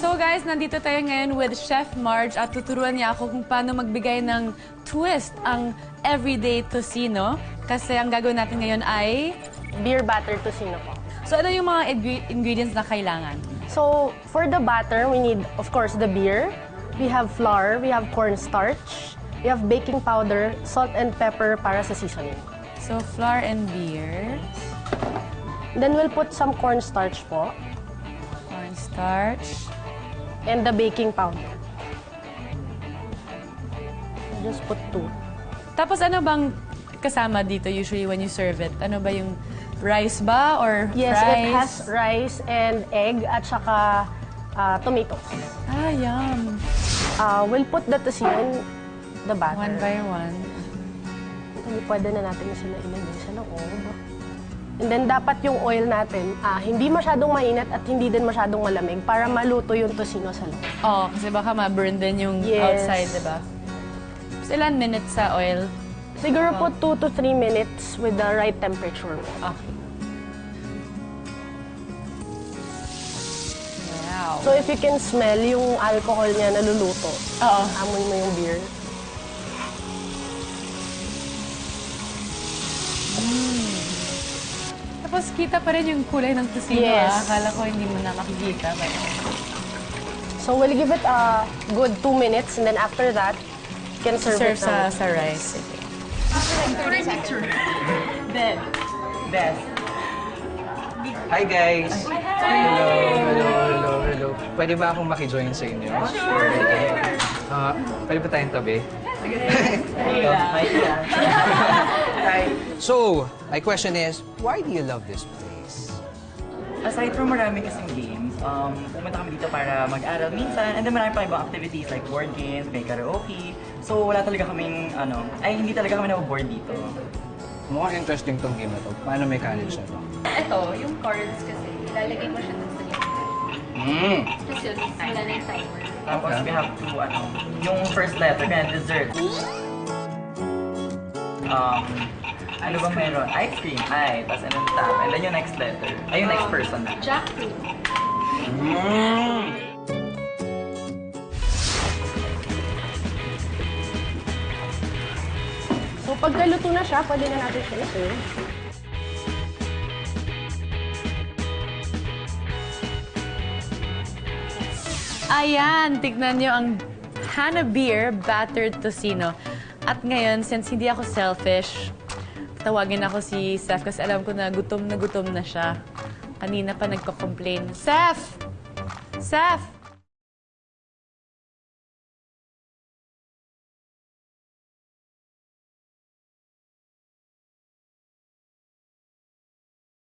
So guys, nandito tayo ngayon with Chef Marge at tuturuan niya ako kung paano magbigay ng twist ang everyday tocino. Kasi ang gagawin natin ngayon ay... Beer batter tocino po. So ano yung mga ingredients na kailangan? So, for the batter, we need, of course, the beer. We have flour, we have cornstarch, we have baking powder, salt and pepper para sa seasoning. So flour and beer. Then we'll put some cornstarch po. Cornstarch. And the baking powder. Just put 2. Tapos ano bang kasama dito usually when you serve it? Ano ba yung rice ba or Yes, fries? it has rice and egg at saka tomatoes. Ah, yum. We'll put the tocino in the batter. One by one. Pwede na natin sila ilagay sa loob. And then dapat yung oil natin, hindi masyadong mainit at hindi din masyadong malamig para maluto yung tocino sa loob. Oh, kasi baka ma-burn din yung Yes. outside, diba? So, ilan minutes sa oil? Siguro po 2 to 3 minutes with the right temperature. Okay. Wow. So if you can smell yung alcohol niya naluluto, Oo. amoy mo yung beer. Tapos kita pa rin yung kulay ng tocino. Yes. Akala ko hindi mo na makikita. But... So we'll give it a good 2 minutes and then after that, you can serve Serve it na. sa rice. Beth. Hi guys! Hello. Pwede ba akong makijoin sa inyo? Sure. Pwede ba tayong tabi? Hi. So, my question is, why do you love this place? Aside from marami kasing games, pumunta kami dito para mag-aral minsan, and then marami pa ibang activities like board games, may karaoke. So wala talaga kaming, hindi talaga kami na-board dito. Mukhang interesting tong game na to. Paano mechanics na to? Ito, yung cards kasi, ilalagay mo siya dun sa game. Tapos yun, wala na yung timer. Tapos we have to, yung first letter, kaya dessert. Ano ba meron? Ice cream, ay, tapos anong tap, and then yung next letter, ay yung next person na. Jackfruit. So pagkaluto na siya, pwede na natin siya i-serve. Ayan, tignan nyo ang Hana Beer Battered Tocino. At ngayon, since hindi ako selfish, tawagin ako si Seth kasi alam ko na gutom na siya. Kanina pa nagko-complain. Seth! Seth!